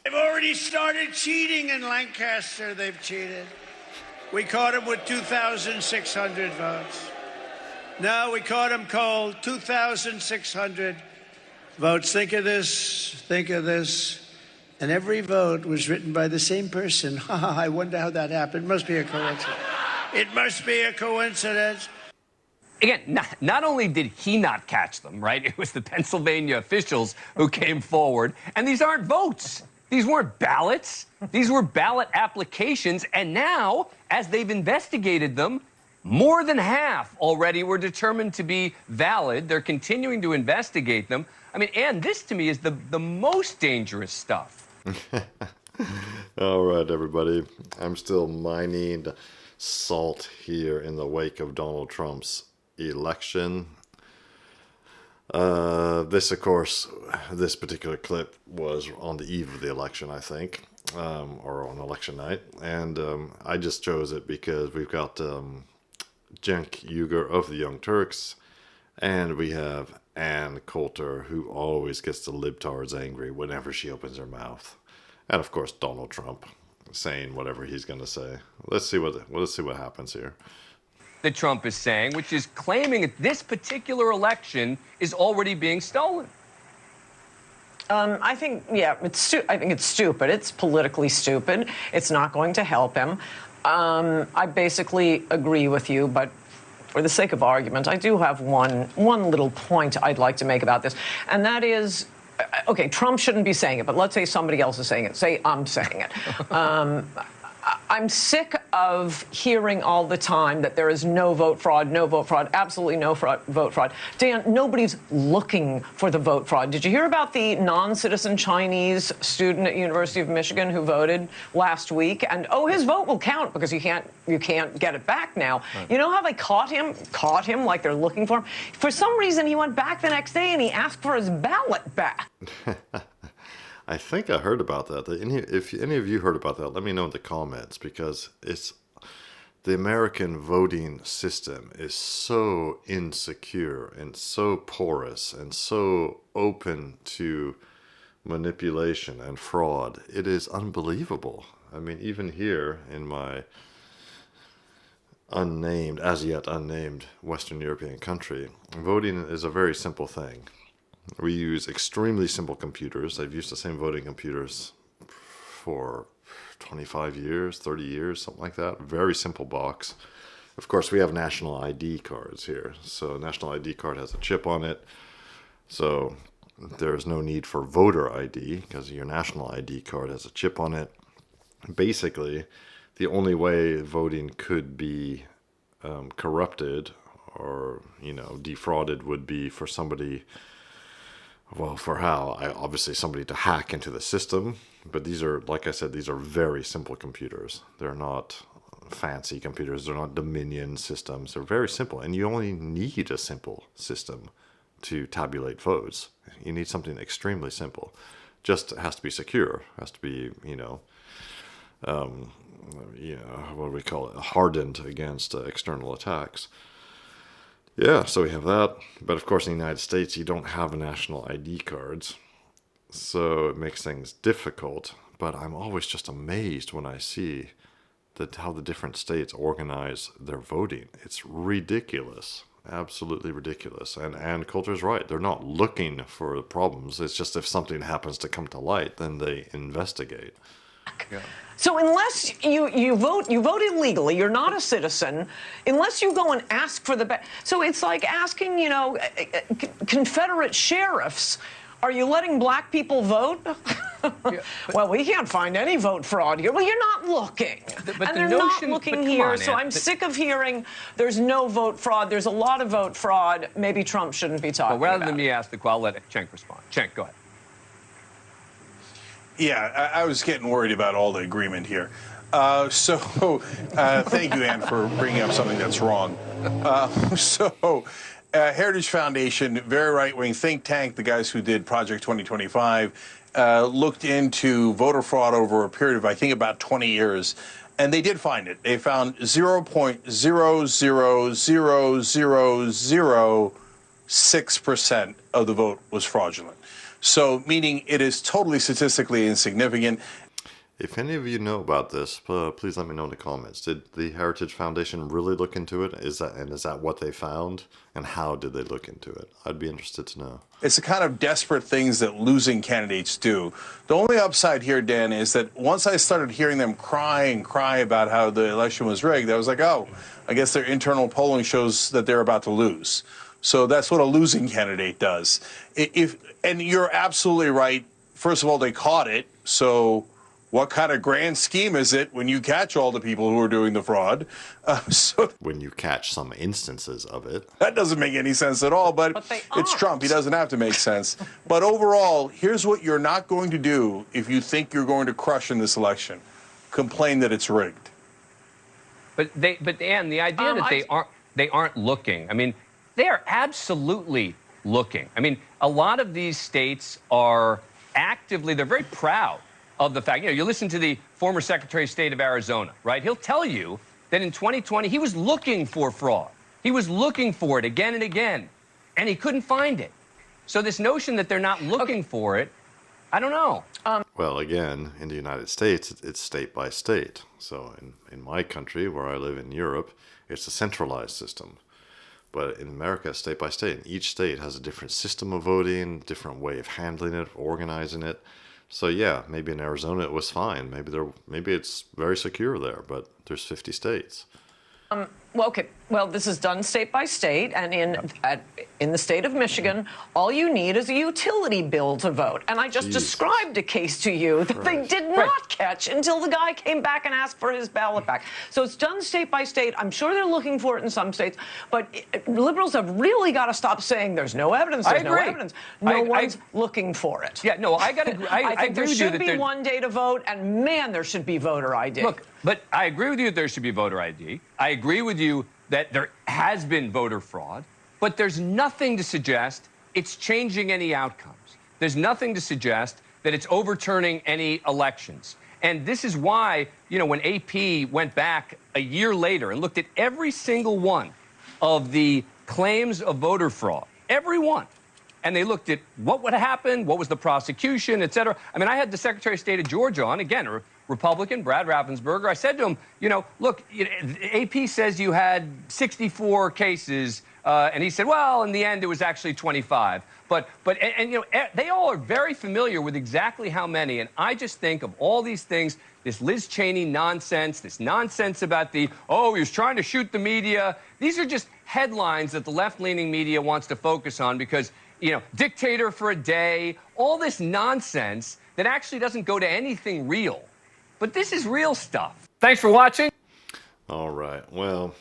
They've already started cheating in Lancaster. They've cheated. We caught them with 2,600 votes. No, we caught them cold. 2,600 votes. Think of this. Think of this. And every vote was written by the same person. I wonder how that happened. It must be a coincidence. It must be a coincidence. Again, not only did he not catch them, right? It was the Pennsylvania officials who came forward. And these aren't votes. These weren't ballots. These were ballot applications. And now, as they've investigated them, more than half already were determined to be valid. They're continuing to investigate them. I mean, Ann, this to me is the most dangerous stuff. All right, everybody. I'm still mining salt here in the wake of Donald Trump's election. This, of course, this particular clip was on the eve of the election, I think, or on election night. And I just chose it because we've got Cenk Uygur of the Young Turks, and we have Ann Coulter, who always gets the libtards angry whenever she opens her mouth. And of course, Donald Trump saying whatever he's going to say. Let's see what happens here. That Trump is saying, which is claiming that this particular election is already being stolen. I think, yeah, I think it's stupid. It's politically stupid. It's not going to help him. I basically agree with you, but for the sake of argument, I do have one little point I'd like to make about this, and that is, okay, Trump shouldn't be saying it, but let's say somebody else is saying it. Say I'm saying it. I'm sick of hearing all the time that there is no vote fraud, absolutely no vote fraud. Dan, nobody's looking for the vote fraud. Did you hear about the non-citizen Chinese student at University of Michigan who voted last week? And, oh, his vote will count because you can't get it back now. Right. You know how they caught him like they're looking for him? For some reason, he went back the next day and he asked for his ballot back. I think I heard about that. If any of you heard about that, let me know in the comments, because the American voting system is so insecure and so porous and so open to manipulation and fraud. It is unbelievable. I mean, even here in my as yet unnamed Western European country, voting is a very simple thing. We use extremely simple computers. I've used the same voting computers for 25 years, 30 years, something like that. Very simple box. Of course, we have national ID cards here. So national ID card has a chip on it. So there's no need for voter ID because your national ID card has a chip on it. Basically, the only way voting could be corrupted or, defrauded would be for somebody... Well, for how? Obviously somebody to hack into the system, but these are, like I said, these are very simple computers. They're not fancy computers. They're not Dominion systems. They're very simple, and you only need a simple system to tabulate votes. You need something extremely simple. Just has to be secure. Has to be, what do we call it? Hardened against external attacks. Yeah, so we have that. But of course, in the United States, you don't have national ID cards. So it makes things difficult. But I'm always just amazed when I see how the different states organize their voting. It's ridiculous. Absolutely ridiculous. And Ann Coulter's right. They're not looking for the problems. It's just if something happens to come to light, then they investigate. Yeah. So unless you vote illegally, you're not a citizen, unless you go and ask for the so it's like asking, Confederate sheriffs, are you letting black people vote? Yeah, well, we can't find any vote fraud here. Well, you're not looking. But they're not looking here, so I'm sick of hearing there's no vote fraud. There's a lot of vote fraud. Maybe Trump shouldn't be talking about it. Well, rather than me ask the question, I'll let Cenk respond. Cenk, go ahead. Yeah, I was getting worried about all the agreement here. Thank you, Ann, for bringing up something that's wrong. Heritage Foundation, very right-wing think tank, the guys who did Project 2025, looked into voter fraud over a period of, I think, about 20 years. And they did find it. They found 0.0000006% of the vote was fraudulent. So, meaning it is totally statistically insignificant. If any of you know about this, please let me know in the comments. Did the Heritage Foundation really look into it? Is that what they found? And how did they look into it? I'd be interested to know. It's the kind of desperate things that losing candidates do. The only upside here, Dan, is that once I started hearing them cry and cry about how the election was rigged, I was like, oh, I guess their internal polling shows that they're about to lose. So that's what a losing candidate does. And you're absolutely right. First of all, they caught it. So what kind of grand scheme is it when you catch all the people who are doing the fraud? When you catch some instances of it. That doesn't make any sense at all, but they it's aren't. Trump. He doesn't have to make sense. But overall, here's what you're not going to do if you think you're going to crush in this election. Complain that it's rigged. But Ann, the idea that they aren't looking. I mean, they are absolutely looking. I mean, a lot of these states are actively, they're very proud of the fact, you listen to the former Secretary of State of Arizona, right? He'll tell you that in 2020, he was looking for fraud. He was looking for it again and again, and he couldn't find it. So this notion that they're not looking for it, I don't know. Well, again, in the United States, it's state by state. So in my country, where I live in Europe, it's a centralized system. But in America, state by state, and each state has a different system of voting, different way of handling it, organizing it. So yeah, maybe in Arizona it was fine. Maybe it's very secure there, but there's 50 states. Well, okay. Well, this is done state by state, and in the state of Michigan, all you need is a utility bill to vote. And I just described a case to you that they did not catch until the guy came back and asked for his ballot back. So it's done state by state. I'm sure they're looking for it in some states, but liberals have really got to stop saying there's no evidence. There's no evidence. No one's looking for it. Yeah, no, I got to. I think agree there with you should that be one day to vote, and man, there should be voter ID. Look, but I agree with you that there should be voter ID. I agree with you that there has been voter fraud, but there's nothing to suggest it's changing any outcomes. There's nothing to suggest that it's overturning any elections. And this is why, when AP went back a year later and looked at every single one of the claims of voter fraud, every one, and they looked at what would happen, what was the prosecution, et cetera. I mean, I had the Secretary of State of Georgia on, again, a Republican, Brad Raffensperger. I said to him, look, AP says you had 64 cases, and he said, well, in the end, it was actually 25. But they all are very familiar with exactly how many, and I just think of all these things, this Liz Cheney nonsense, this nonsense about he was trying to shoot the media. These are just headlines that the left-leaning media wants to focus on because, dictator for a day, all this nonsense that actually doesn't go to anything real. But this is real stuff. Thanks for watching. All right. Well,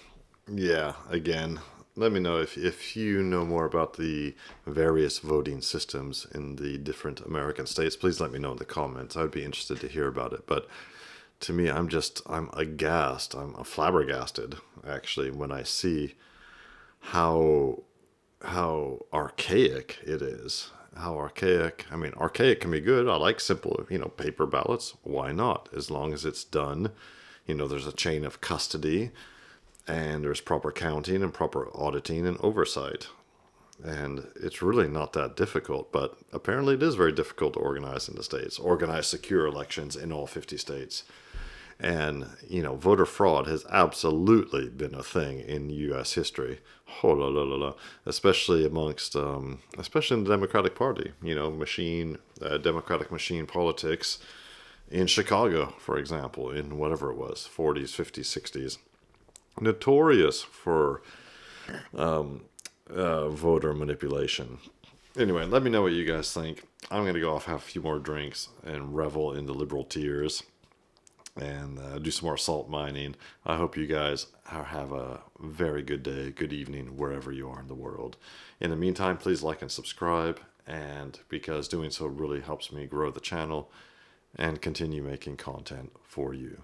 yeah, again, let me know if you know more about the various voting systems in the different American states. Please let me know in the comments. I'd be interested to hear about it. But to me, I'm aghast. I'm flabbergasted, actually, when I see how archaic it is. How archaic. I mean, archaic can be good. I like simple, paper ballots. Why not? As long as it's done, there's a chain of custody and there's proper counting and proper auditing and oversight. And it's really not that difficult, but apparently it is very difficult to organize in the states, organize secure elections in all 50 states. And, voter fraud has absolutely been a thing in U.S. history. Especially amongst, especially in the Democratic Party, Democratic machine politics in Chicago, for example, in whatever it was, 40s, 50s, 60s. Notorious for voter manipulation. Anyway, let me know what you guys think. I'm going to go off, have a few more drinks, and revel in the liberal tears. And do some more salt mining. I hope you guys have a very good day, good evening, wherever you are in the world. In the meantime, please like and subscribe, and because doing so really helps me grow the channel and continue making content for you.